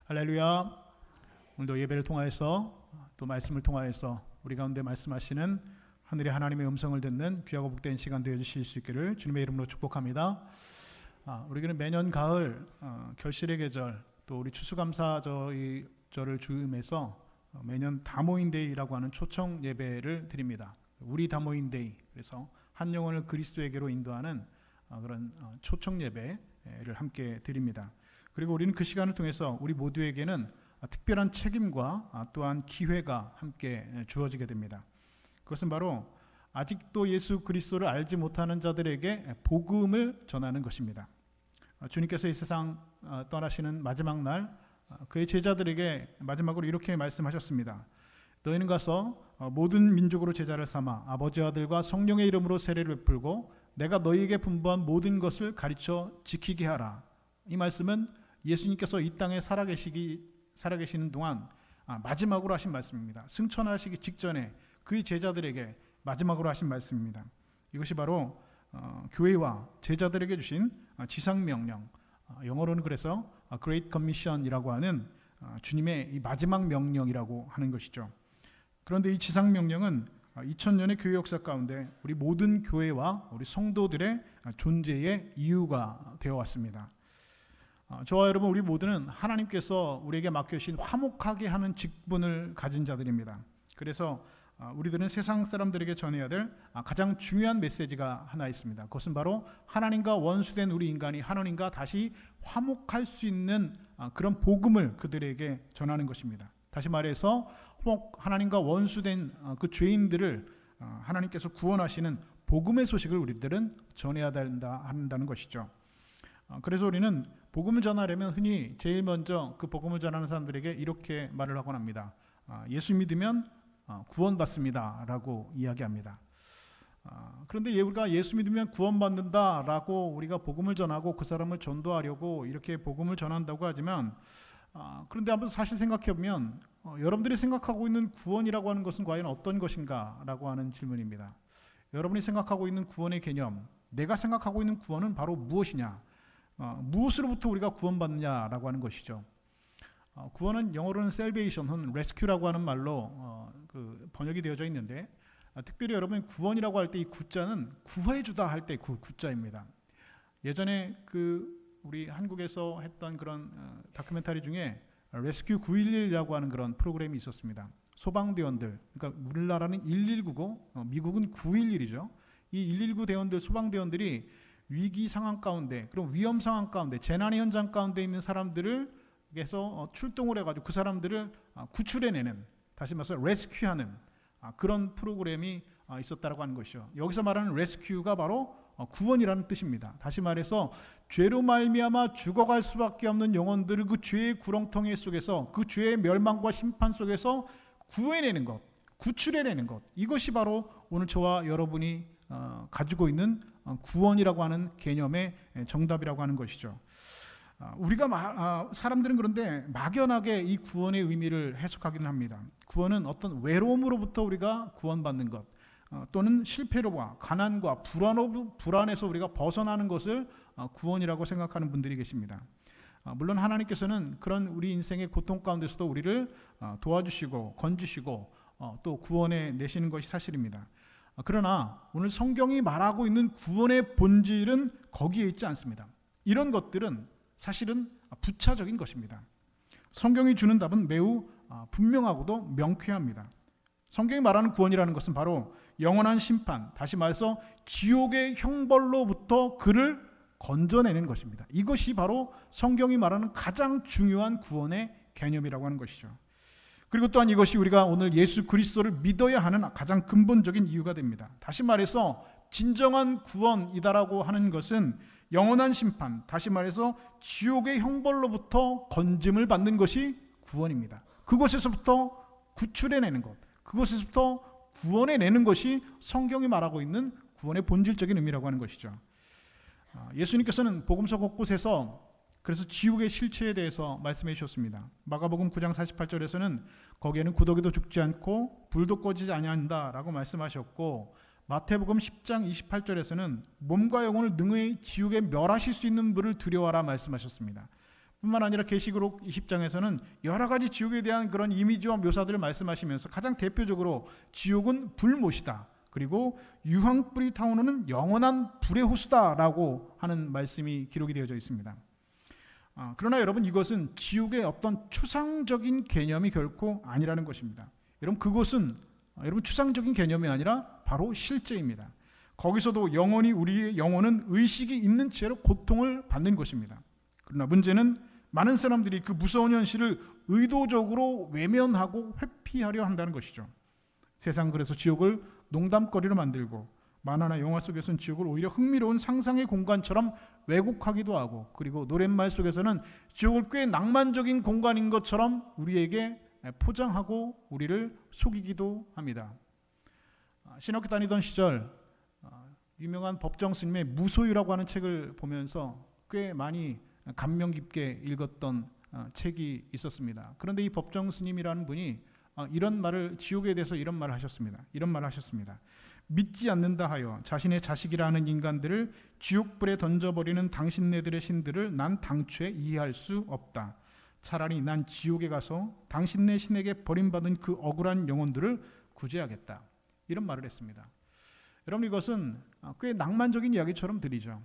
할렐루야. 오늘도 예배를 통하여서 또 말씀을 통하여서 우리 가운데 말씀하시는 하늘의 하나님의 음성을 듣는 귀하고 복된 시간 되어주실 수 있기를 주님의 이름으로 축복합니다. 우리는 매년 가을 결실의 계절 또 우리 추수감사절을 주임해서 매년 다모인데이라고 하는 초청 예배를 드립니다. 우리 다모인데이, 그래서 한 영혼을 그리스도에게로 인도하는 그런 초청 예배를 함께 드립니다. 그리고 우리는 그 시간을 통해서 우리 모두에게는 특별한 책임과 또한 기회가 함께 주어지게 됩니다. 그것은 바로 아직도 예수 그리스도를 알지 못하는 자들에게 복음을 전하는 것입니다. 주님께서 이 세상 떠나시는 마지막 날 그의 제자들에게 마지막으로 이렇게 말씀하셨습니다. 너희는 가서 모든 민족으로 제자를 삼아 아버지와 아들과 성령의 이름으로 세례를 베풀고 내가 너희에게 분부한 모든 것을 가르쳐 지키게 하라. 이 말씀은 예수님께서 이 땅에 살아계시는 동안 마지막으로 하신 말씀입니다. 승천하시기 직전에 그의 제자들에게 마지막으로 하신 말씀입니다. 이것이 바로 교회와 제자들에게 주신 지상명령, 영어로는 그래서 Great Commission이라고 하는 주님의 이 마지막 명령이라고 하는 것이죠. 그런데 이 지상명령은 2000년의 교회 역사 가운데 우리 모든 교회와 우리 성도들의 존재의 이유가 되어 왔습니다. 저와 여러분 우리 모두는 하나님께서 우리에게 맡겨주신 화목하게 하는 직분을 가진 자들입니다. 그래서 우리들은 세상 사람들에게 전해야 될 가장 중요한 메시지가 하나 있습니다. 그것은 바로 하나님과 원수된 우리 인간이 하나님과 다시 화목할 수 있는 그런 복음을 그들에게 전하는 것입니다. 다시 말해서 하나님과 원수된 그 죄인들을 하나님께서 구원하시는 복음의 소식을 우리들은 전해야 한다는 것이죠. 그래서 우리는 복음을 전하려면 흔히 제일 먼저 그 복음을 전하는 사람들에게 이렇게 말을 하곤 합니다. 예수 믿으면 구원받습니다 라고 이야기합니다. 그런데 우리가 예수 믿으면 구원받는다 라고 우리가 복음을 전하고 그 사람을 전도하려고 이렇게 복음을 전한다고 하지만 그런데 한번 사실 생각해보면 여러분들이 생각하고 있는 구원이라고 하는 것은 과연 어떤 것인가 라고 하는 질문입니다. 여러분이 생각하고 있는 구원의 개념, 내가 생각하고 있는 구원은 바로 무엇이냐, 무엇으로부터 우리가 구원받느냐라고 하는 것이죠. 구원은 영어로는 salvation 혹은 rescue라고 하는 말로 번역이 되어져 있는데 특별히 여러분 구원이라고 할 때 이 구자는 구해주다 할 때 구자입니다. 예전에 우리 한국에서 했던 그런 다큐멘터리 중에 레스큐 911이라고 하는 그런 프로그램이 있었습니다. 소방대원들, 그러니까 우리나라는 119고 미국은 911이죠. 이 119 대원들, 소방대원들이 위기 상황 가운데, 그럼 위험 상황 가운데, 재난의 현장 가운데 있는 사람들을 해서 출동을 해가지고 그 사람들을 구출해내는, 다시 말해서 레스큐하는 그런 프로그램이 있었다라고 하는 것이죠. 여기서 말하는 레스큐가 바로 구원이라는 뜻입니다. 다시 말해서 죄로 말미암아 죽어갈 수밖에 없는 영혼들을 그 죄의 구렁텅이 속에서, 그 죄의 멸망과 심판 속에서 구해내는 것, 구출해내는 것, 이것이 바로 오늘 저와 여러분이 가지고 있는 구원이라고 하는 개념의 정답이라고 하는 것이죠. 우리가 사람들은 그런데 막연하게 이 구원의 의미를 해석하기는 합니다. 구원은 어떤 외로움으로부터 우리가 구원받는 것, 또는 실패로와 가난과 불안에서 우리가 벗어나는 것을 구원이라고 생각하는 분들이 계십니다. 물론 하나님께서는 그런 우리 인생의 고통 가운데서도 우리를 도와주시고 건지시고 또 구원해 내시는 것이 사실입니다. 그러나 오늘 성경이 말하고 있는 구원의 본질은 거기에 있지 않습니다. 이런 것들은 사실은 부차적인 것입니다. 성경이 주는 답은 매우 분명하고도 명쾌합니다. 성경이 말하는 구원이라는 것은 바로 영원한 심판, 다시 말해서 지옥의 형벌로부터 그를 건져내는 것입니다. 이것이 바로 성경이 말하는 가장 중요한 구원의 개념이라고 하는 것이죠. 그리고 또한 이것이 우리가 오늘 예수 그리스도를 믿어야 하는 가장 근본적인 이유가 됩니다. 다시 말해서 진정한 구원이다라고 하는 것은 영원한 심판, 다시 말해서 지옥의 형벌로부터 건짐을 받는 것이 구원입니다. 그것에서부터 구출해내는 것, 그것에서부터 구원해내는 것이 성경이 말하고 있는 구원의 본질적인 의미라고 하는 것이죠. 예수님께서는 복음서 곳곳에서 그래서 지옥의 실체에 대해서 말씀해 주셨습니다. 마가복음 9장 48절에서는 거기에는 구더기도 죽지 않고 불도 꺼지지 아니한다라고 말씀하셨고, 마태복음 10장 28절에서는 몸과 영혼을 능히 지옥에 멸하실 수 있는 불을 두려워하라 말씀하셨습니다. 뿐만 아니라 계시록 20장에서는 여러 가지 지옥에 대한 그런 이미지와 묘사들을 말씀하시면서 가장 대표적으로 지옥은 불못이다. 그리고 유황불이 타오르는 영원한 불의 호수다라고 하는 말씀이 기록이 되어져 있습니다. 그러나 여러분, 이것은 지옥의 어떤 추상적인 개념이 결코 아니라는 것입니다. 여러분, 그것은 추상적인 개념이 아니라 바로 실제입니다. 거기서도 영원히 우리의 영혼은 의식이 있는 채로 고통을 받는 것입니다. 그러나 문제는 많은 사람들이 그 무서운 현실을 의도적으로 외면하고 회피하려 한다는 것이죠. 세상은 그래서 지옥을 농담거리로 만들고 만화나 영화 속에서는 지옥을 오히려 흥미로운 상상의 공간처럼 왜곡하기도 하고, 그리고 노랫말 속에서는 지옥을 꽤 낭만적인 공간인 것처럼 우리에게 포장하고 우리를 속이기도 합니다. 신학교 다니던 시절 유명한 법정 스님의 무소유라고 하는 책을 보면서 꽤 많이 감명 깊게 읽었던 책이 있었습니다. 그런데 이 법정 스님이라는 분이 이런 말을, 지옥에 대해서 이런 말을 하셨습니다. 믿지 않는다 하여 자신의 자식이라는 인간들을 지옥불에 던져버리는 당신네들의 신들을 난 당초에 이해할 수 없다. 차라리 난 지옥에 가서 당신네 신에게 버림받은 그 억울한 영혼들을 구제하겠다. 이런 말을 했습니다. 여러분, 이것은 꽤 낭만적인 이야기처럼 들리죠.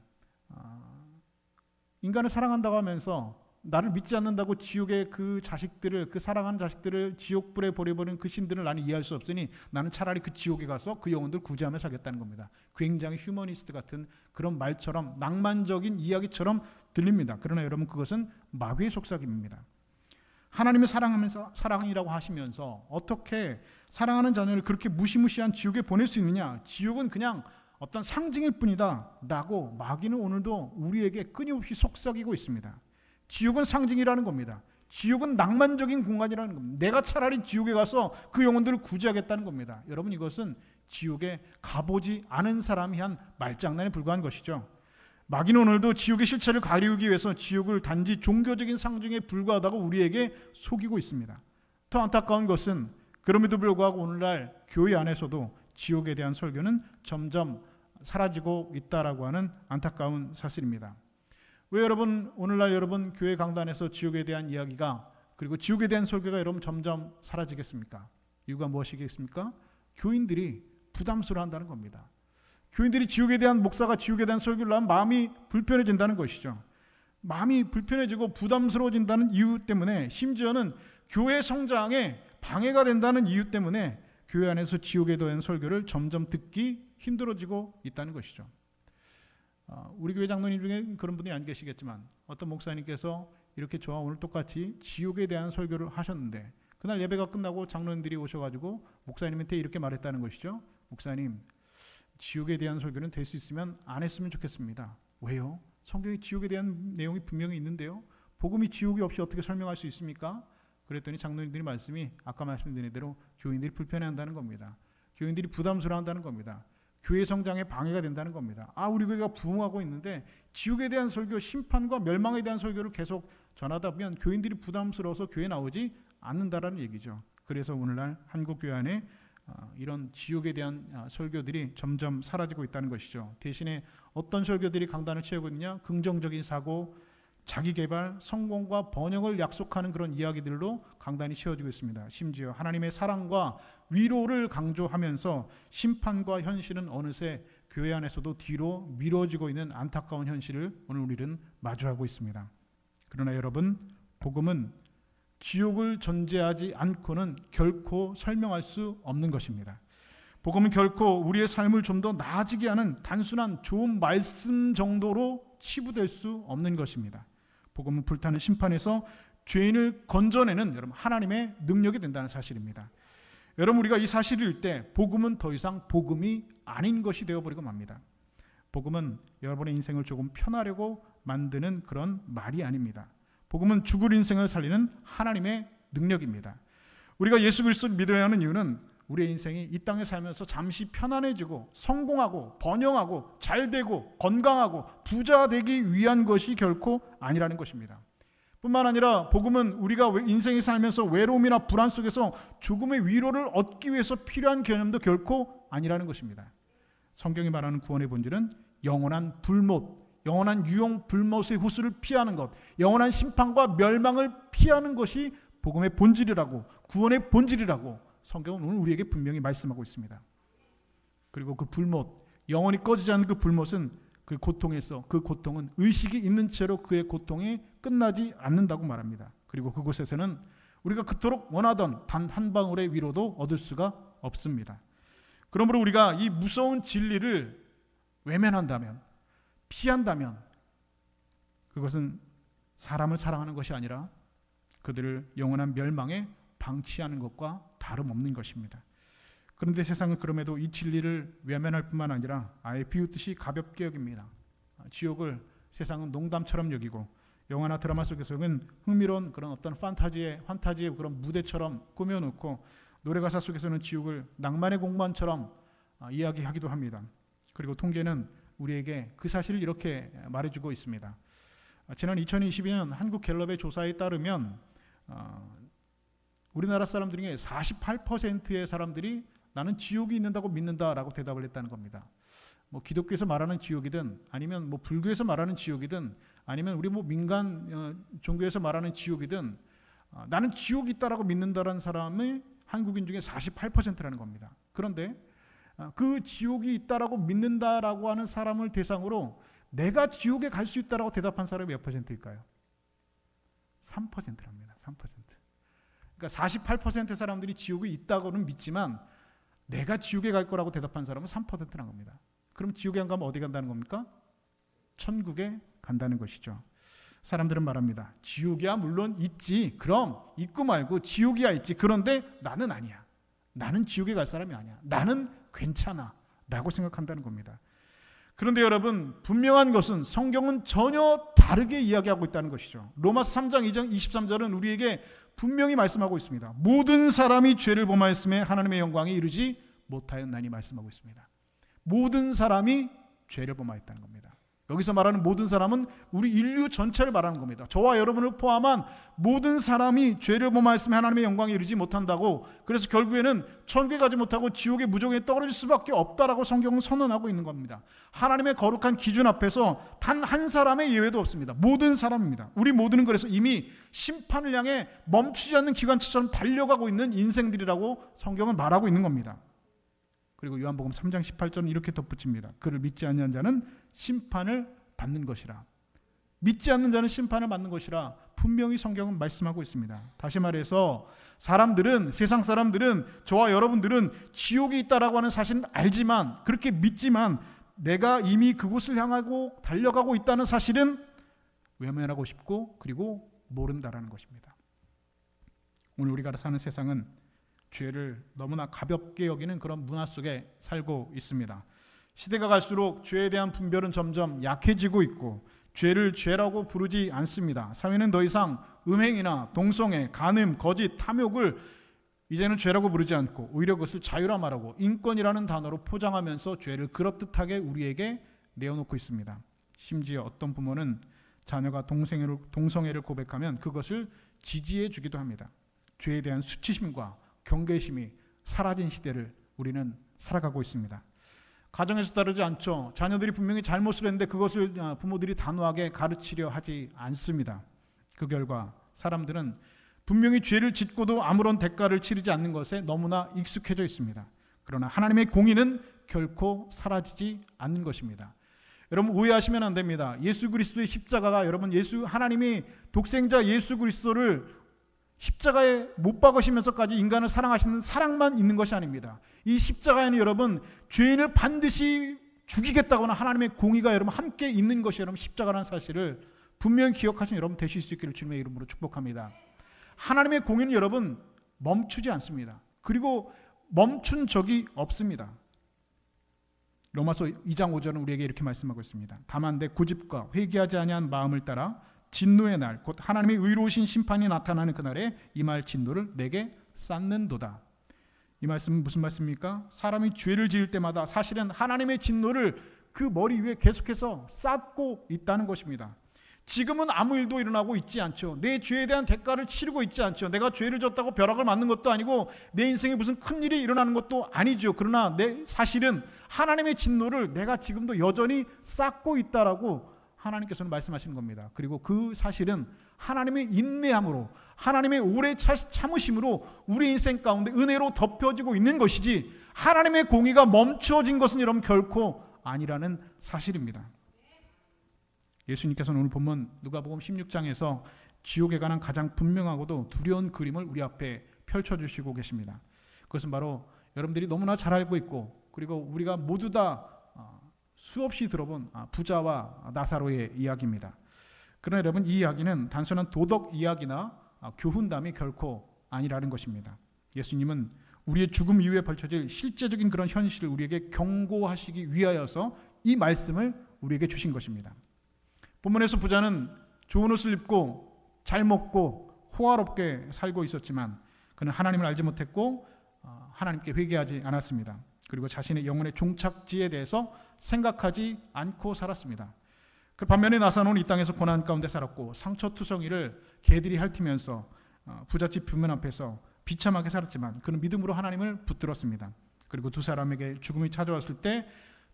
인간을 사랑한다고 하면서 나를 믿지 않는다고 지옥의 그 자식들을, 그 사랑하는 자식들을 지옥불에 버려버린 그 신들을 나는 이해할 수 없으니 나는 차라리 그 지옥에 가서 그 영혼들을 구제하며 살겠다는 겁니다. 굉장히 휴머니스트 같은 그런 말처럼, 낭만적인 이야기처럼 들립니다. 그러나 여러분, 그것은 마귀의 속삭임입니다. 하나님을 사랑이라고 하시면서 어떻게 사랑하는 자녀를 그렇게 무시무시한 지옥에 보낼 수 있느냐? 지옥은 그냥 어떤 상징일 뿐이다 라고 마귀는 오늘도 우리에게 끊임없이 속삭이고 있습니다. 지옥은 상징이라는 겁니다. 지옥은 낭만적인 공간이라는 겁니다. 내가 차라리 지옥에 가서 그 영혼들을 구제하겠다는 겁니다. 여러분, 이것은 지옥에 가보지 않은 사람이 한 말장난에 불과한 것이죠. 마귀는 오늘도 지옥의 실체를 가리우기 위해서 지옥을 단지 종교적인 상징에 불과하다고 우리에게 속이고 있습니다. 더 안타까운 것은 그럼에도 불구하고 오늘날 교회 안에서도 지옥에 대한 설교는 점점 사라지고 있다라고 하는 안타까운 사실입니다. 왜 여러분, 오늘날 여러분 교회 강단에서 지옥에 대한 이야기가, 그리고 지옥에 대한 설교가 여러분 점점 사라지겠습니까? 이유가 무엇이겠습니까? 교인들이 부담스러워한다는 겁니다. 교인들이 지옥에 대한, 목사가 지옥에 대한 설교를 하면 마음이 불편해진다는 것이죠. 마음이 불편해지고 부담스러워진다는 이유 때문에, 심지어는 교회 성장에 방해가 된다는 이유 때문에 교회 안에서 지옥에 대한 설교를 점점 듣기 힘들어지고 있다는 것이죠. 우리 교회 장로님 중에 그런 분이 안 계시겠지만 어떤 목사님께서 이렇게 저와 오늘 똑같이 지옥에 대한 설교를 하셨는데, 그날 예배가 끝나고 장로님들이 오셔가지고 목사님한테 이렇게 말했다는 것이죠. 목사님, 지옥에 대한 설교는 될 수 있으면 안 했으면 좋겠습니다. 왜요? 성경에 지옥에 대한 내용이 분명히 있는데요. 복음이 지옥이 없이 어떻게 설명할 수 있습니까? 그랬더니 장로님들이 말씀이 아까 말씀드린 대로 교인들이 불편해한다는 겁니다. 교인들이 부담스러워한다는 겁니다. 교회 성장에 방해가 된다는 겁니다. 우리 교회가 부흥하고 있는데 지옥에 대한 설교, 심판과 멸망에 대한 설교를 계속 전하다 보면 교인들이 부담스러워서 교회 나오지 않는다라는 얘기죠. 그래서 오늘날 한국 교회 안에 이런 지옥에 대한 설교들이 점점 사라지고 있다는 것이죠. 대신에 어떤 설교들이 강단을 채우고 있느냐? 긍정적인 사고, 자기개발, 성공과 번영을 약속하는 그런 이야기들로 강단이 채워지고 있습니다. 심지어 하나님의 사랑과 위로를 강조하면서 심판과 현실은 어느새 교회 안에서도 뒤로 미뤄지고 있는 안타까운 현실을 오늘 우리는 마주하고 있습니다. 그러나 여러분, 복음은 지옥을 존재하지 않고는 결코 설명할 수 없는 것입니다. 복음은 결코 우리의 삶을 좀 더 나아지게 하는 단순한 좋은 말씀 정도로 치부될 수 없는 것입니다. 복음은 불타는 심판에서 죄인을 건져내는 여러분 하나님의 능력이 된다는 사실입니다. 여러분, 우리가 이 사실을 알 때 복음은 더 이상 복음이 아닌 것이 되어버리고 맙니다. 복음은 여러분의 인생을 조금 편하려고 만드는 그런 말이 아닙니다. 복음은 죽을 인생을 살리는 하나님의 능력입니다. 우리가 예수 그리스도를 믿어야 하는 이유는 우리의 인생이 이 땅에 살면서 잠시 편안해지고 성공하고 번영하고 잘되고 건강하고 부자 되기 위한 것이 결코 아니라는 것입니다. 뿐만 아니라 복음은 우리가 인생에 살면서 외로움이나 불안 속에서 조금의 위로를 얻기 위해서 필요한 개념도 결코 아니라는 것입니다. 성경이 말하는 구원의 본질은 영원한 불못, 영원한 유용 불못의 후수를 피하는 것, 영원한 심판과 멸망을 피하는 것이 복음의 본질이라고, 구원의 본질이라고 성경은 오늘 우리에게 분명히 말씀하고 있습니다. 그리고 그 불못, 영원히 꺼지지 않는 그 불못은 그 고통에서, 그 고통은 의식이 있는 채로 그의 고통이 끝나지 않는다고 말합니다. 그리고 그곳에서는 우리가 그토록 원하던 단 한 방울의 위로도 얻을 수가 없습니다. 그러므로 우리가 이 무서운 진리를 외면한다면, 피한다면 그것은 사람을 사랑하는 것이 아니라 그들을 영원한 멸망에 방치하는 것과 다름없는 것입니다. 그런데 세상은 그럼에도 이 진리를 외면할 뿐만 아니라 아예 비웃듯이 가볍게 여깁니다. 지옥을 세상은 농담처럼 여기고 영화나 드라마 속에서는 흥미로운 그런 어떤 판타지의 그런 무대처럼 꾸며놓고 노래가사 속에서는 지옥을 낭만의 공간처럼 이야기하기도 합니다. 그리고 통계는 우리에게 그 사실을 이렇게 말해주고 있습니다. 지난 2022년 한국갤럽의 조사에 따르면 우리나라 사람들 중에 48%의 사람들이 나는 지옥이 있는다고 믿는다라고 대답을 했다는 겁니다. 뭐 기독교에서 말하는 지옥이든 아니면 뭐 불교에서 말하는 지옥이든 아니면 우리 뭐 민간 종교에서 말하는 지옥이든 나는 지옥이 있다라고 믿는다라는 사람이 한국인 중에 48%라는 겁니다. 그런데 그 지옥이 있다라고 믿는다라고 하는 사람을 대상으로 내가 지옥에 갈 수 있다라고 대답한 사람이 몇 퍼센트일까요? 3%랍니다. 3%. 그러니까 48%의 사람들이 지옥이 있다고는 믿지만 내가 지옥에 갈 거라고 대답한 사람은 3%라는 겁니다. 그럼 지옥에 안 가면 어디 간다는 겁니까? 천국에 간다는 것이죠. 사람들은 말합니다. 지옥이야 물론 있지. 그럼 있고 말고 지옥이야 있지. 그런데 나는 아니야. 나는 지옥에 갈 사람이 아니야. 나는 괜찮아 라고 생각한다는 겁니다. 그런데 여러분, 분명한 것은 성경은 전혀 다르게 이야기하고 있다는 것이죠. 로마서 3장 2장 23절은 우리에게 분명히 말씀하고 있습니다. 모든 사람이 죄를 범하였음에 하나님의 영광에 이르지 못하였나니 말씀하고 있습니다. 모든 사람이 죄를 범하였다는 겁니다. 여기서 말하는 모든 사람은 우리 인류 전체를 말하는 겁니다. 저와 여러분을 포함한 모든 사람이 죄를 범하였으면 하나님의 영광에 이르지 못한다고, 그래서 결국에는 천국에 가지 못하고 지옥의 무정에 떨어질 수밖에 없다라고 성경은 선언하고 있는 겁니다. 하나님의 거룩한 기준 앞에서 단 한 사람의 예외도 없습니다. 모든 사람입니다. 우리 모두는 그래서 이미 심판을 향해 멈추지 않는 기관차처럼 달려가고 있는 인생들이라고 성경은 말하고 있는 겁니다. 그리고 요한복음 3장 18절은 이렇게 덧붙입니다. 그를 믿지 않는 자는 심판을 받는 것이라. 믿지 않는 자는 심판을 받는 것이라 분명히 성경은 말씀하고 있습니다. 다시 말해서 세상 사람들은, 저와 여러분들은 지옥이 있다라고 하는 사실은 알지만, 그렇게 믿지만 내가 이미 그곳을 향하고 달려가고 있다는 사실은 외면하고 싶고 그리고 모른다라는 것입니다. 오늘 우리가 사는 세상은 죄를 너무나 가볍게 여기는 그런 문화 속에 살고 있습니다. 시대가 갈수록 죄에 대한 분별은 점점 약해지고 있고 죄를 죄라고 부르지 않습니다. 사회는 더 이상 음행이나 동성애, 간음, 거짓, 탐욕을 이제는 죄라고 부르지 않고 오히려 그것을 자유라 말하고 인권이라는 단어로 포장하면서 죄를 그럴듯하게 우리에게 내어놓고 있습니다. 심지어 어떤 부모는 자녀가 동성애를 고백하면 그것을 지지해 주기도 합니다. 죄에 대한 수치심과 경계심이 사라진 시대를 우리는 살아가고 있습니다. 가정에서 따르지 않죠. 자녀들이 분명히 잘못을 했는데 그것을 부모들이 단호하게 가르치려 하지 않습니다. 그 결과 사람들은 분명히 죄를 짓고도 아무런 대가를 치르지 않는 것에 너무나 익숙해져 있습니다. 그러나 하나님의 공의는 결코 사라지지 않는 것입니다. 여러분, 오해하시면 안 됩니다. 예수 그리스도의 십자가가 하나님이 독생자 예수 그리스도를 십자가에 못 박으시면서까지 인간을 사랑하시는 사랑만 있는 것이 아닙니다. 이 십자가에는 여러분, 죄인을 반드시 죽이겠다거나 하나님의 공의가 여러분 함께 있는 것이 여러분 십자가라는 사실을 분명히 기억하시는 여러분 되실 수 있기를 주님의 이름으로 축복합니다. 하나님의 공의는 여러분 멈추지 않습니다. 그리고 멈춘 적이 없습니다. 로마서 2장 5절은 우리에게 이렇게 말씀하고 있습니다. 다만 내 고집과 회개하지 아니한 마음을 따라 진노의 날, 곧 하나님의 의로우신 심판이 나타나는 그날에 이 말 진노를 내게 쌓는도다. 이 말씀은 무슨 말씀입니까? 사람이 죄를 지을 때마다 사실은 하나님의 진노를 그 머리 위에 계속해서 쌓고 있다는 것입니다. 지금은 아무 일도 일어나고 있지 않죠. 내 죄에 대한 대가를 치르고 있지 않죠. 내가 죄를 졌다고 벼락을 맞는 것도 아니고 내 인생에 무슨 큰일이 일어나는 것도 아니죠. 그러나 내 사실은 하나님의 진노를 내가 지금도 여전히 쌓고 있다라고 하나님께서는 말씀하시는 겁니다. 그리고 그 사실은 하나님의 인내함으로, 하나님의 오래 참으심으로 우리 인생 가운데 은혜로 덮여지고 있는 것이지, 하나님의 공의가 멈추어진 것은 여러분 결코 아니라는 사실입니다. 예수님께서는 오늘 본문 누가복음 16장에서 지옥에 관한 가장 분명하고도 두려운 그림을 우리 앞에 펼쳐주시고 계십니다. 그것은 바로 여러분들이 너무나 잘 알고 있고, 그리고 우리가 모두 다 수없이 들어본 부자와 나사로의 이야기입니다. 그러나 여러분, 이 이야기는 단순한 도덕 이야기나 교훈담이 결코 아니라는 것입니다. 예수님은 우리의 죽음 이후에 벌쳐질 실제적인 그런 현실을 우리에게 경고하시기 위하여서 이 말씀을 우리에게 주신 것입니다. 본문에서 부자는 좋은 옷을 입고 잘 먹고 호화롭게 살고 있었지만 그는 하나님을 알지 못했고 하나님께 회개하지 않았습니다. 그리고 자신의 영혼의 종착지에 대해서 생각하지 않고 살았습니다. 그 반면에 나사로는 이 땅에서 고난 가운데 살았고 상처투성이를 개들이 핥으면서 부잣집 부문 앞에서 비참하게 살았지만 그는 믿음으로 하나님을 붙들었습니다. 그리고 두 사람에게 죽음이 찾아왔을 때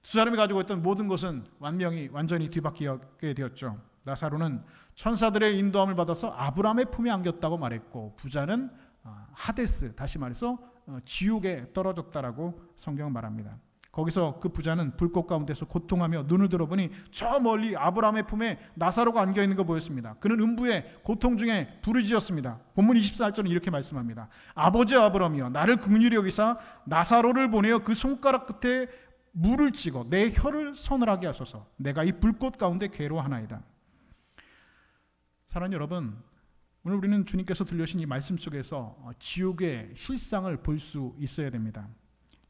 두 사람이 가지고 있던 모든 것은 완전히 뒤바뀌게 되었죠. 나사로는 천사들의 인도함을 받아서 아브라함의 품에 안겼다고 말했고, 부자는 하데스, 다시 말해서 지옥에 떨어졌다라고 성경은 말합니다. 거기서 그 부자는 불꽃 가운데서 고통하며 눈을 들어보니 저 멀리 아브라함의 품에 나사로가 안겨있는 거 보였습니다. 그는 음부의 고통 중에 부르짖었습니다. 본문 24절은 이렇게 말씀합니다. 아버지 아브라함이여, 나를 긍휼히 여기사 나사로를 보내어 그 손가락 끝에 물을 찍어 내 혀를 서늘하게 하소서. 내가 이 불꽃 가운데 괴로워하나이다. 사랑하는 여러분, 오늘 우리는 주님께서 들려주신 이 말씀 속에서 지옥의 실상을 볼 수 있어야 됩니다.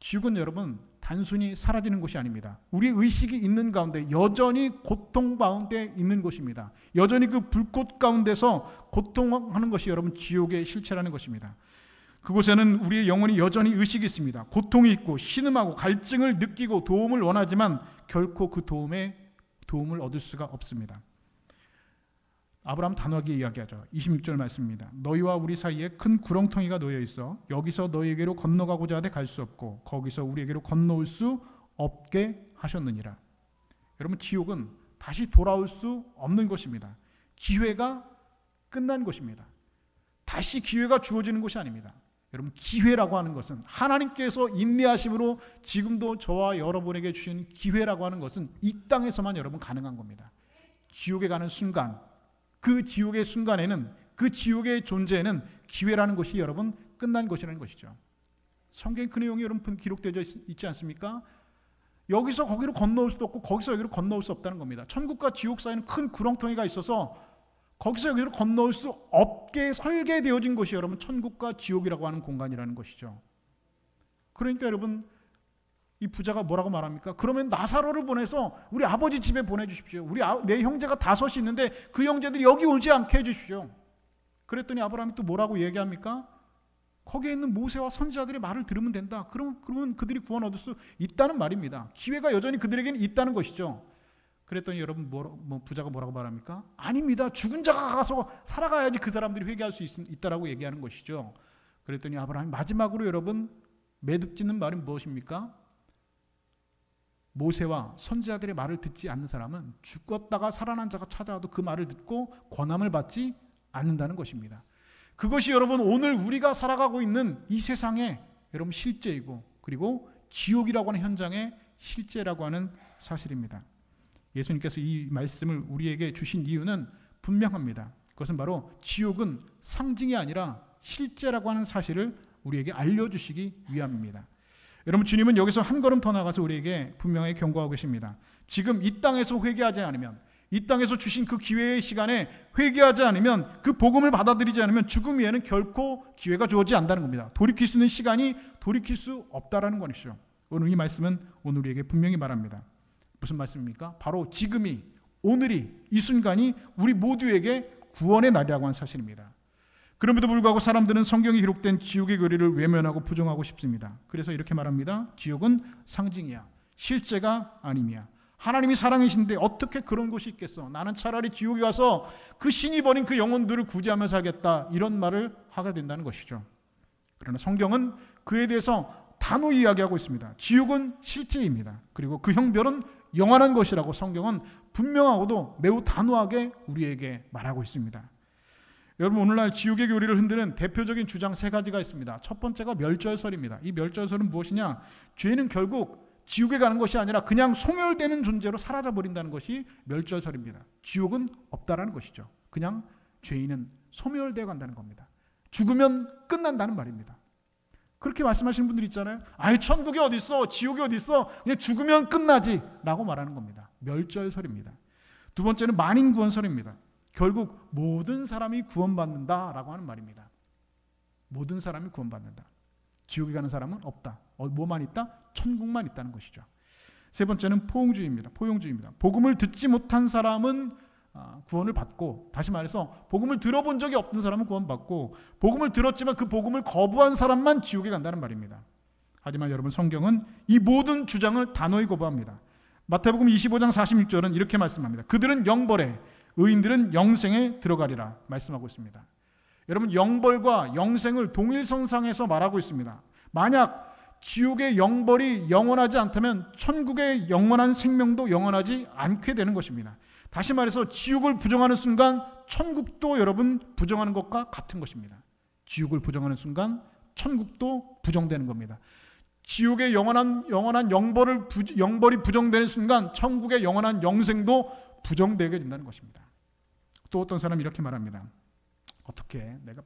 지옥은 여러분 단순히 사라지는 곳이 아닙니다. 우리의 의식이 있는 가운데 여전히 고통 가운데 있는 곳입니다. 여전히 그 불꽃 가운데서 고통하는 것이 여러분 지옥의 실체라는 것입니다. 그곳에는 우리의 영혼이 여전히 의식이 있습니다. 고통이 있고 신음하고 갈증을 느끼고 도움을 원하지만 결코 그 도움을 얻을 수가 없습니다. 아브라함 단호하게 이야기하죠. 26절 말씀입니다. 너희와 우리 사이에 큰 구렁텅이가 놓여 있어 여기서 너희에게로 건너가고자 하되 갈 수 없고 거기서 우리에게로 건너올 수 없게 하셨느니라. 여러분, 지옥은 다시 돌아올 수 없는 것입니다. 기회가 끝난 것입니다. 다시 기회가 주어지는 것이 아닙니다. 여러분, 기회라고 하는 것은 하나님께서 인내하심으로 지금도 저와 여러분에게 주신 기회라고 하는 것은 이 땅에서만 여러분 가능한 겁니다. 지옥에 가는 순간, 그 지옥의 순간에는, 그 지옥의 존재에는 기회라는 것이 여러분 끝난 것이라는 것이죠. 성경에 그 내용이 여러분 기록되어 있지 않습니까? 여기서 거기로 건너올 수도 없고 거기서 여기로 건너올 수 없다는 겁니다. 천국과 지옥 사이에는 큰 구렁텅이가 있어서 거기서 여기로 건너올 수 없게 설계되어진 것이 여러분 천국과 지옥이라고 하는 공간이라는 것이죠. 그러니까 여러분, 이 부자가 뭐라고 말합니까? 그러면 나사로를 보내서 우리 아버지 집에 보내주십시오. 내 형제가 5이 있는데 그 형제들이 여기 오지 않게 해주십시오. 그랬더니 아브라함이 또 뭐라고 얘기합니까? 거기에 있는 모세와 선지자들의 말을 들으면 된다. 그러면 그들이 구원 얻을 수 있다는 말입니다. 기회가 여전히 그들에게는 있다는 것이죠. 그랬더니 여러분 부자가 뭐라고 말합니까? 아닙니다. 죽은 자가 가서 살아가야지 그 사람들이 회개할 수 있다라고 얘기하는 것이죠. 그랬더니 아브라함이 마지막으로 여러분 매듭짓는 말은 무엇입니까? 모세와 선지자들의 말을 듣지 않는 사람은 죽었다가 살아난 자가 찾아와도 그 말을 듣고 권함을 받지 않는다는 것입니다. 그것이 여러분 오늘 우리가 살아가고 있는 이 세상의 여러분 실제이고, 그리고 지옥이라고 하는 현장의 실제라고 하는 사실입니다. 예수님께서 이 말씀을 우리에게 주신 이유는 분명합니다. 그것은 바로 지옥은 상징이 아니라 실제라고 하는 사실을 우리에게 알려주시기 위함입니다. 여러분, 주님은 여기서 한 걸음 더 나가서 우리에게 분명히 경고하고 계십니다. 지금 이 땅에서 회개하지 않으면, 이 땅에서 주신 그 기회의 시간에 회개하지 않으면, 그 복음을 받아들이지 않으면 죽음 위에는 결코 기회가 주어지지 않는다는 겁니다. 돌이킬 수 있는 시간이 돌이킬 수 없다라는 것이죠. 오늘 이 말씀은 오늘 우리에게 분명히 말합니다. 무슨 말씀입니까? 바로 지금이, 오늘이, 이 순간이 우리 모두에게 구원의 날이라고 하는 사실입니다. 그럼에도 불구하고 사람들은 성경에 기록된 지옥의 교리를 외면하고 부정하고 싶습니다. 그래서 이렇게 말합니다. 지옥은 상징이야, 실제가 아님이야. 하나님이 사랑이신데 어떻게 그런 곳이 있겠어? 나는 차라리 지옥에 가서 그 신이 버린 그 영혼들을 구제하며 살겠다, 이런 말을 하게 된다는 것이죠. 그러나 성경은 그에 대해서 단호히 이야기하고 있습니다. 지옥은 실제입니다. 그리고 그 형벌은 영원한 것이라고 성경은 분명하고도 매우 단호하게 우리에게 말하고 있습니다. 여러분, 오늘날 지옥의 교리를 흔드는 대표적인 주장 세 가지가 있습니다. 첫 번째가 멸절설입니다. 이 멸절설은 무엇이냐? 죄는 결국 지옥에 가는 것이 아니라 그냥 소멸되는 존재로 사라져버린다는 것이 멸절설입니다. 지옥은 없다라는 것이죠. 그냥 죄인은 소멸되어 간다는 겁니다. 죽으면 끝난다는 말입니다. 그렇게 말씀하시는 분들 있잖아요. 아이, 천국이 어디 있어? 지옥이 어디 있어? 그냥 죽으면 끝나지 라고 말하는 겁니다. 멸절설입니다. 두 번째는 만인구원설입니다. 결국 모든 사람이 구원받는다라고 하는 말입니다. 모든 사람이 구원받는다. 지옥에 가는 사람은 없다. 뭐만 있다? 천국만 있다는 것이죠. 세 번째는 포용주의입니다. 복음을 듣지 못한 사람은 구원을 받고, 다시 말해서 복음을 들어본 적이 없는 사람은 구원받고, 복음을 들었지만 그 복음을 거부한 사람만 지옥에 간다는 말입니다. 하지만 여러분, 성경은 이 모든 주장을 단호히 거부합니다. 마태복음 25장 46절은 이렇게 말씀합니다. 그들은 영벌에, 의인들은 영생에 들어가리라 말씀하고 있습니다. 여러분, 영벌과 영생을 동일선상에서 말하고 있습니다. 만약 지옥의 영벌이 영원하지 않다면 천국의 영원한 생명도 영원하지 않게 되는 것입니다. 다시 말해서 지옥을 부정하는 순간 천국도 여러분 부정하는 것과 같은 것입니다. 지옥을 부정하는 순간 천국도 부정되는 겁니다. 지옥의 영원한 영벌이 부정되는 순간 천국의 영원한 영생도 부정되게 된다는 것입니다. 또 어떤 사람이 이렇게 말합니다. 어떻게 내가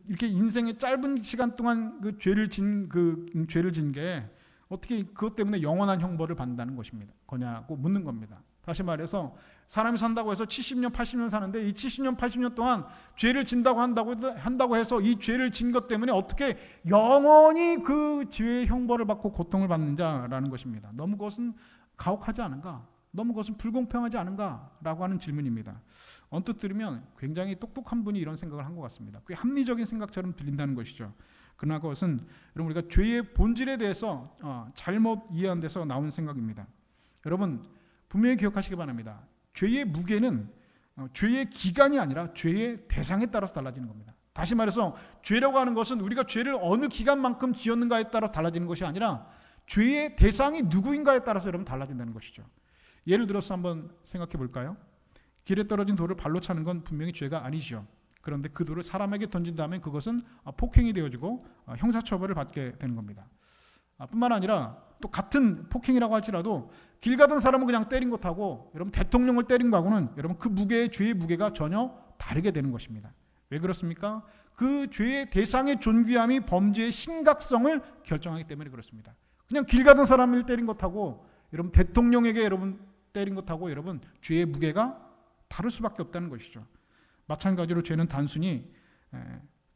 이렇게 인생의 짧은 시간 동안 그 죄를 진 게 어떻게 그것 때문에 영원한 형벌을 받는다는 거냐고 묻는 겁니다. 다시 말해서 사람이 산다고 해서 70년, 80년 사는데 이 70년, 80년 동안 죄를 진다고 한다고 해서 이 죄를 진 것 때문에 어떻게 영원히 그 죄의 형벌을 받고 고통을 받는자라는 것입니다. 너무 그것은 가혹하지 않은가? 너무 그것은 불공평하지 않은가라고 하는 질문입니다. 언뜻 들으면 굉장히 똑똑한 분이 이런 생각을 한 것 같습니다. 꽤 합리적인 생각처럼 들린다는 것이죠. 그러나 그것은 여러분, 우리가 죄의 본질에 대해서 잘못 이해한 데서 나온 생각입니다. 여러분, 분명히 기억하시기 바랍니다. 죄의 무게는 죄의 기간이 아니라 죄의 대상에 따라서 달라지는 겁니다. 다시 말해서 죄라고 하는 것은 우리가 죄를 어느 기간만큼 지었는가에 따라 달라지는 것이 아니라 죄의 대상이 누구인가에 따라서 여러분 달라진다는 것이죠. 예를 들어서 한번 생각해 볼까요? 길에 떨어진 돌을 발로 차는 건 분명히 죄가 아니죠. 그런데 그 돌을 사람에게 던진다면 그것은 폭행이 되어지고 형사처벌을 받게 되는 겁니다. 뿐만 아니라 또 같은 폭행이라고 할지라도 길 가던 사람은 그냥 때린 것하고 여러분 대통령을 때린 거하고는 여러분 그 무게의 죄의 무게가 전혀 다르게 되는 것입니다. 왜 그렇습니까? 그 죄의 대상의 존귀함이 범죄의 심각성을 결정하기 때문에 그렇습니다. 그냥 길 가던 사람을 때린 것하고 여러분 대통령에게 여러분 때린 것하고 여러분 죄의 무게가 다를 수밖에 없다는 것이죠. 마찬가지로 죄는 단순히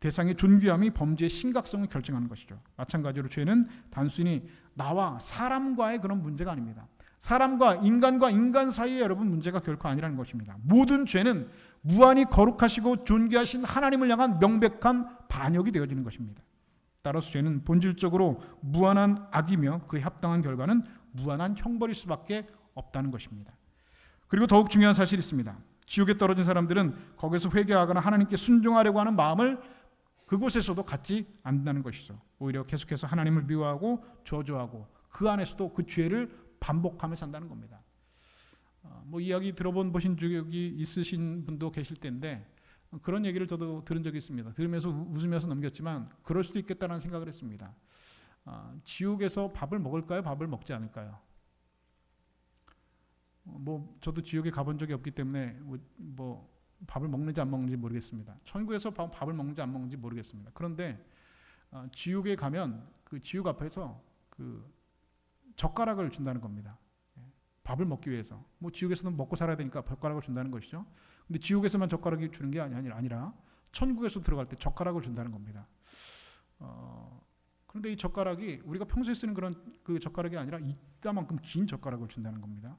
대상의 존귀함이 범죄의 심각성을 결정하는 것이죠. 마찬가지로 죄는 단순히 나와 사람과의 그런 문제가 아닙니다. 사람과 인간 사이에 여러분 문제가 결코 아니라는 것입니다. 모든 죄는 무한히 거룩하시고 존귀하신 하나님을 향한 명백한 반역이 되어지는 것입니다. 따라서 죄는 본질적으로 무한한 악이며 그에 합당한 결과는 무한한 형벌일 수밖에 없다는 것입니다. 그리고 더욱 중요한 사실이 있습니다. 지옥에 떨어진 사람들은 거기서 회개하거나 하나님께 순종하려고 하는 마음을 그곳에서도 갖지 않는다는 것이죠. 오히려 계속해서 하나님을 미워하고 저주하고 그 안에서도 그 죄를 반복하며 산다는 겁니다. 이야기 보신 적이 있으신 분도 계실 텐데 그런 얘기를 저도 들은 적이 있습니다. 들으면서 웃으면서 넘겼지만 그럴 수도 있겠다는 생각을 했습니다. 지옥에서 밥을 먹을까요? 밥을 먹지 않을까요? 저도 지옥에 가본 적이 없기 때문에 밥을 먹는지 안 먹는지 모르겠습니다. 천국에서 밥을 먹는지 안 먹는지 모르겠습니다. 그런데 지옥에 가면 그 지옥 앞에서 그 젓가락을 준다는 겁니다. 밥을 먹기 위해서. 지옥에서는 먹고 살아야 되니까 젓가락을 준다는 것이죠. 근데 지옥에서만 젓가락이 주는 게 아니라 천국에서 들어갈 때 젓가락을 준다는 겁니다. 그런데 이 젓가락이 우리가 평소에 쓰는 그런 그 젓가락이 아니라 이따만큼 긴 젓가락을 준다는 겁니다.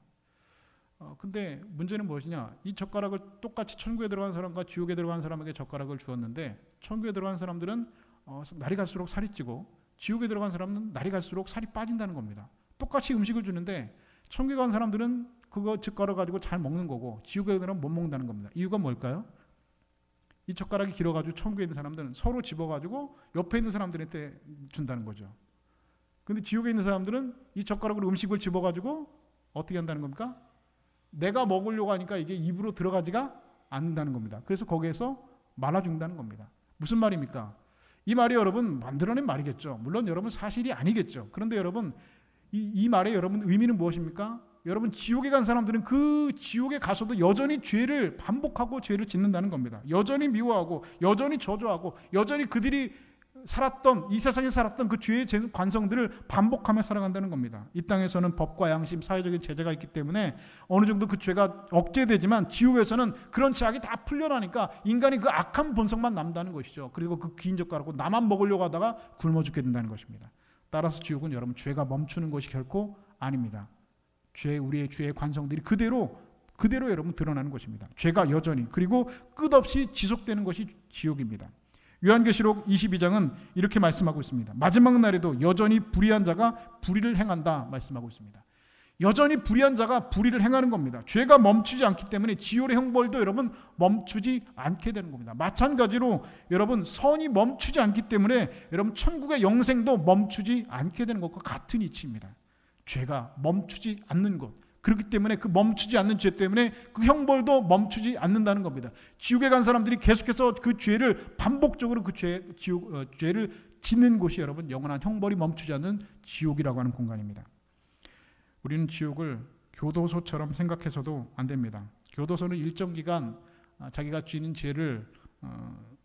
근데 문제는 무엇이냐? 이 젓가락을 똑같이 천국에 들어간 사람과 지옥에 들어간 사람에게 젓가락을 주었는데 천국에 들어간 사람들은 날이 갈수록 살이 찌고 지옥에 들어간 사람은 날이 갈수록 살이 빠진다는 겁니다. 똑같이 음식을 주는데 천국에 간 사람들은 그거 젓가락 가지고 잘 먹는 거고 지옥에 들어가면 못 먹는다는 겁니다. 이유가 뭘까요? 이 젓가락이 길어가지고 천국에 있는 사람들은 서로 집어가지고 옆에 있는 사람들한테 준다는 거죠. 근데 지옥에 있는 사람들은 이 젓가락으로 음식을 집어가지고 어떻게 한다는 겁니까? 내가 먹으려고 하니까 이게 입으로 들어가지가 않는다는 겁니다. 그래서 거기에서 말아 죽는다는 겁니다. 무슨 말입니까? 이 말이 여러분 만들어낸 말이겠죠. 물론 여러분 사실이 아니겠죠. 그런데 여러분 이 말의 여러분 의미는 무엇입니까? 여러분 지옥에 간 사람들은 그 지옥에 가서도 여전히 죄를 반복하고 죄를 짓는다는 겁니다. 여전히 미워하고 여전히 저주하고 여전히 그들이 살았던 이 세상에 살았던 그 죄의 관성들을 반복하며 살아간다는 겁니다. 이 땅에서는 법과 양심, 사회적인 제재가 있기 때문에 어느 정도 그 죄가 억제되지만 지옥에서는 그런 제약이 다 풀려나니까 인간이 그 악한 본성만 남다는 것이죠. 그리고 그 긴 젓가락으로 나만 먹으려고 하다가 굶어 죽게 된다는 것입니다. 따라서 지옥은 여러분 죄가 멈추는 것이 결코 아닙니다. 우리의 죄의 관성들이 그대로 여러분 드러나는 것입니다. 죄가 여전히 그리고 끝없이 지속되는 것이 지옥입니다. 요한계시록 22장은 이렇게 말씀하고 있습니다. 마지막 날에도 여전히 불의한 자가 불의를 행한다 말씀하고 있습니다. 여전히 불의한 자가 불의를 행하는 겁니다. 죄가 멈추지 않기 때문에 지옥의 형벌도 여러분 멈추지 않게 되는 겁니다. 마찬가지로 여러분 선이 멈추지 않기 때문에 여러분 천국의 영생도 멈추지 않게 되는 것과 같은 이치입니다. 죄가 멈추지 않는 것. 그렇기 때문에 그 멈추지 않는 죄 때문에 그 형벌도 멈추지 않는다는 겁니다. 지옥에 간 사람들이 계속해서 그 죄를 반복적으로 죄를 짓는 곳이 여러분 영원한 형벌이 멈추지 않는 지옥이라고 하는 공간입니다. 우리는 지옥을 교도소처럼 생각해서도 안 됩니다. 교도소는 일정 기간 자기가 지는 죄를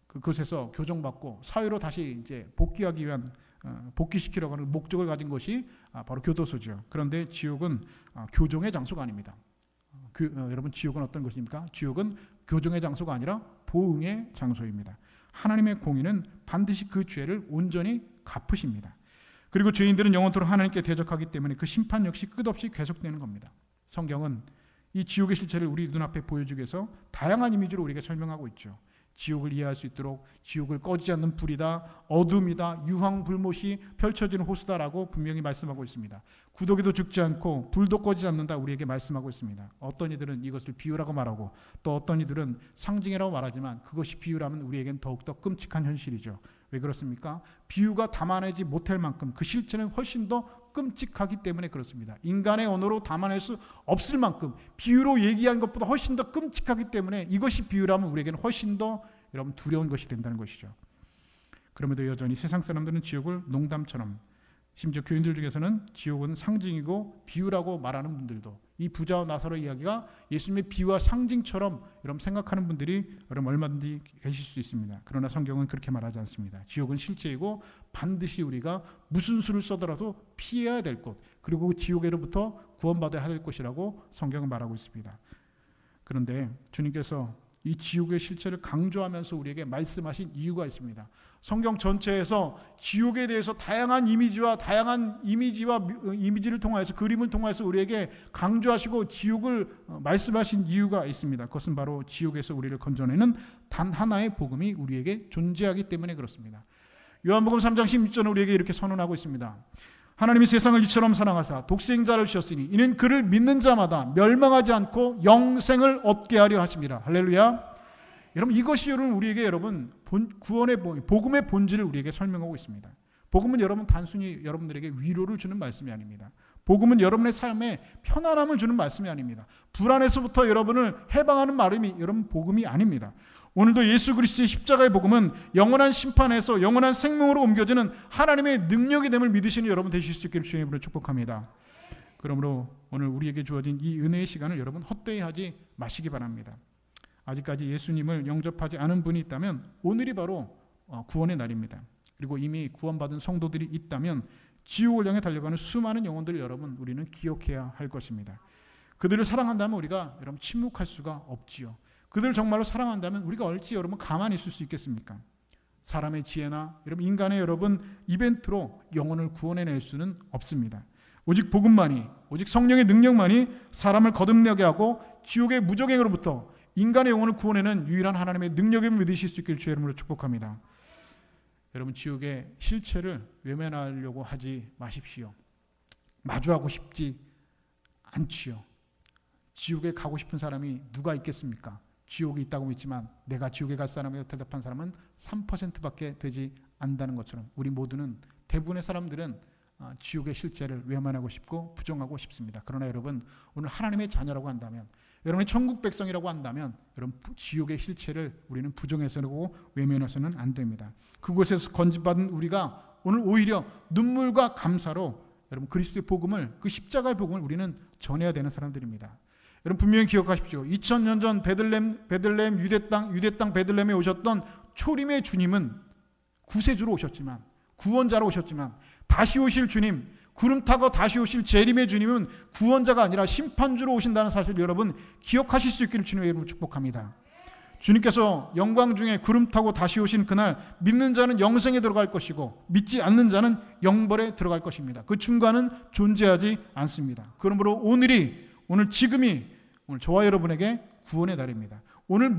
그곳에서 교정받고 사회로 다시 이제 복귀하기 위한 복귀시키려고 하는 목적을 가진 것이 바로 교도소죠. 그런데 지옥은 교정의 장소가 아닙니다. 여러분 지옥은 어떤 것입니까? 지옥은 교정의 장소가 아니라 보응의 장소입니다. 하나님의 공의는 반드시 그 죄를 온전히 갚으십니다. 그리고 죄인들은 영원토록 하나님께 대적하기 때문에 그 심판 역시 끝없이 계속되는 겁니다. 성경은 이 지옥의 실체를 우리 눈앞에 보여주기 위해서 다양한 이미지로 우리에게 설명하고 있죠. 지옥을 이해할 수 있도록 지옥을 꺼지지 않는 불이다, 어둠이다, 유황불못이 펼쳐지는 호수다라고 분명히 말씀하고 있습니다. 구더기도 죽지 않고 불도 꺼지지 않는다 우리에게 말씀하고 있습니다. 어떤 이들은 이것을 비유라고 말하고 또 어떤 이들은 상징이라고 말하지만 그것이 비유라면 우리에겐 더욱더 끔찍한 현실이죠. 왜 그렇습니까? 비유가 담아내지 못할 만큼 그 실체는 훨씬 더 끔찍하기 때문에 그렇습니다. 인간의 언어로 담아낼 수 없을 만큼 비유로 얘기한 것보다 훨씬 더 끔찍하기 때문에 이것이 비유라면 우리에게는 훨씬 더 여러분 두려운 것이 된다는 것이죠. 그럼에도 여전히 세상 사람들은 지옥을 농담처럼 심지어 교인들 중에서는 지옥은 상징이고 비유라고 말하는 분들도 이 부자와 나사로 이야기가 예수님의 비유와 상징처럼 여러분 생각하는 분들이 여러분 얼마든지 계실 수 있습니다. 그러나 성경은 그렇게 말하지 않습니다. 지옥은 실제이고 반드시 우리가 무슨 수를 써더라도 피해야 될 곳 그리고 그 지옥에로부터 구원받아야 할 곳이라고 성경은 말하고 있습니다. 그런데 주님께서 이 지옥의 실체를 강조하면서 우리에게 말씀하신 이유가 있습니다. 성경 전체에서 지옥에 대해서 다양한 이미지를 통하여서 그림을 통해서 우리에게 강조하시고 지옥을 말씀하신 이유가 있습니다. 그것은 바로 지옥에서 우리를 건져내는 단 하나의 복음이 우리에게 존재하기 때문에 그렇습니다. 요한복음 3장 16절은 우리에게 이렇게 선언하고 있습니다. 하나님이 세상을 이처럼 사랑하사 독생자를 주셨으니 이는 그를 믿는 자마다 멸망하지 않고 영생을 얻게 하려 하심이라. 할렐루야. 여러분 이것이 우리에게 구원의 복음의 본질을 우리에게 설명하고 있습니다. 복음은 여러분 단순히 여러분들에게 위로를 주는 말씀이 아닙니다. 복음은 여러분의 삶에 편안함을 주는 말씀이 아닙니다. 불안에서부터 여러분을 해방하는 말씀이 여러분 복음이 아닙니다. 오늘도 예수 그리스도의 십자가의 복음은 영원한 심판에서 영원한 생명으로 옮겨지는 하나님의 능력이 됨을 믿으시는 여러분 되실 수 있기를 주의 이름으로 축복합니다. 그러므로 오늘 우리에게 주어진 이 은혜의 시간을 여러분 헛되이 하지 마시기 바랍니다. 아직까지 예수님을 영접하지 않은 분이 있다면 오늘이 바로 구원의 날입니다. 그리고 이미 구원받은 성도들이 있다면 지옥을 향해 달려가는 수많은 영혼들을 여러분 우리는 기억해야 할 것입니다. 그들을 사랑한다면 우리가 여러분 침묵할 수가 없지요. 그들을 정말로 사랑한다면 우리가 얼지 여러분 가만히 있을 수 있겠습니까? 사람의 지혜나 여러분 인간의 여러분 이벤트로 영혼을 구원해낼 수는 없습니다. 오직 복음만이 오직 성령의 능력만이 사람을 거듭나게 하고 지옥의 무적행으로부터 인간의 영혼을 구원해내는 유일한 하나님의 능력임을 믿으실 수 있기를 주의 이름으로 축복합니다. 여러분 지옥의 실체를 외면하려고 하지 마십시오. 마주하고 싶지 않지요. 지옥에 가고 싶은 사람이 누가 있겠습니까? 지옥이 있다고 믿지만 내가 지옥에 갈 사람이라고 대답한 사람은 3%밖에 되지 않는다는 것처럼 우리 모두는 대부분의 사람들은 지옥의 실체를 외면하고 싶고 부정하고 싶습니다. 그러나 여러분, 오늘 하나님의 자녀라고 한다면, 여러분이 천국 백성이라고 한다면 여러분, 지옥의 실체를 우리는 부정해서는 외면해서는 안 됩니다. 그곳에서 건집받은 우리가 오늘 오히려 눈물과 감사로 여러분 그리스도의 복음을, 그 십자가의 복음을 우리는 전해야 되는 사람들입니다. 여러분 분명히 기억하십시오. 2000년 전 베들레헴 유대 땅 베들레헴에 오셨던 초림의 주님은 구세주로 오셨지만, 구원자로 오셨지만, 다시 오실 주님, 구름 타고 다시 오실 재림의 주님은 구원자가 아니라 심판주로 오신다는 사실을 여러분 기억하실 수 있기를 주님의 이름으로 축복합니다. 주님께서 영광 중에 구름 타고 다시 오신 그날, 믿는 자는 영생에 들어갈 것이고 믿지 않는 자는 영벌에 들어갈 것입니다. 그 중간은 존재하지 않습니다. 그러므로 오늘 지금이 오늘 저와 여러분에게 구원의 날입니다. 오늘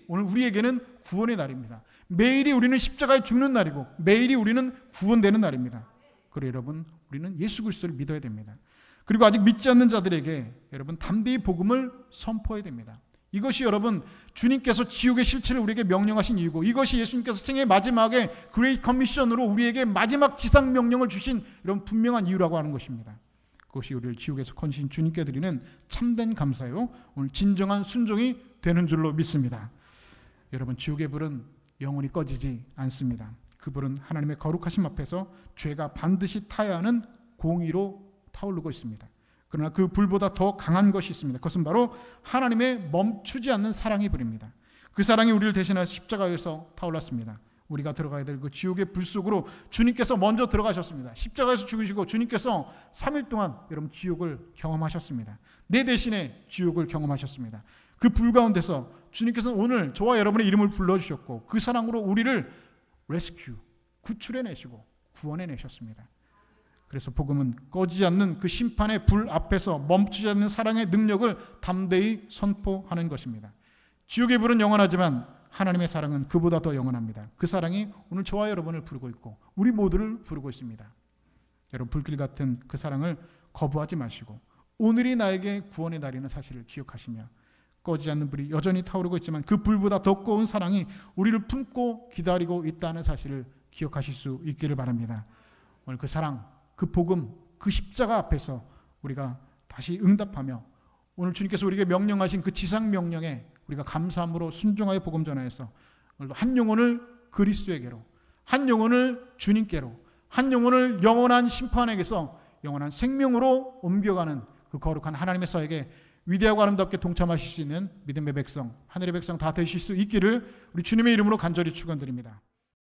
우리에게는 구원의 날입니다. 매일이 우리는 십자가에 죽는 날이고 매일이 우리는 구원되는 날입니다. 그래 여러분, 우리는 예수 그리스도를 믿어야 됩니다. 그리고 아직 믿지 않는 자들에게 여러분 담대히 복음을 선포해야 됩니다. 이것이 여러분 주님께서 지옥의 실체를 우리에게 명령하신 이유고, 이것이 예수님께서 생애 마지막에 그레이트 커미션으로 우리에게 마지막 지상 명령을 주신 이런 분명한 이유라고 하는 것입니다. 그것이 우리를 지옥에서 건신 주님께 드리는 참된 감사요, 오늘 진정한 순종이 되는 줄로 믿습니다. 여러분, 지옥의 불은 영원히 꺼지지 않습니다. 그 불은 하나님의 거룩하심 앞에서 죄가 반드시 타야 하는 공의로 타오르고 있습니다. 그러나 그 불보다 더 강한 것이 있습니다. 그것은 바로 하나님의 멈추지 않는 사랑의 불입니다. 그 사랑이 우리를 대신하여 십자가에서 타올랐습니다. 우리가 들어가야 될 그 지옥의 불 속으로 주님께서 먼저 들어가셨습니다. 십자가에서 죽으시고 주님께서 3일 동안 여러분 지옥을 경험하셨습니다. 내 대신에 지옥을 경험하셨습니다. 그 불 가운데서 주님께서는 오늘 저와 여러분의 이름을 불러주셨고 그 사랑으로 우리를 구출해내시고 구원해내셨습니다. 그래서 복음은 꺼지지 않는 그 심판의 불 앞에서 멈추지 않는 사랑의 능력을 담대히 선포하는 것입니다. 지옥의 불은 영원하지만 하나님의 사랑은 그보다 더 영원합니다. 그 사랑이 오늘 저와 여러분을 부르고 있고 우리 모두를 부르고 있습니다. 여러분, 불길 같은 그 사랑을 거부하지 마시고 오늘이 나에게 구원의 날이라는 사실을 기억하시며, 꺼지지 않는 불이 여전히 타오르고 있지만 그 불보다 더 뜨거운 사랑이 우리를 품고 기다리고 있다는 사실을 기억하실 수 있기를 바랍니다. 오늘 그 사랑, 그 복음, 그 십자가 앞에서 우리가 다시 응답하며 오늘 주님께서 우리에게 명령하신 그 지상 명령에 우리가 감사함으로 순종하여 복음 전하여서 오늘도 한 영혼을 그리스도에게로, 한 영혼을 주님께로, 한 영혼을 영원한 심판에게서 영원한 생명으로 옮겨가는 그 거룩한 하나님의 사역에 위대하고 아름답게 동참하실 수 있는 믿음의 백성, 하늘의 백성 다 되실 수 있기를 우리 주님의 이름으로 간절히 축원드립니다.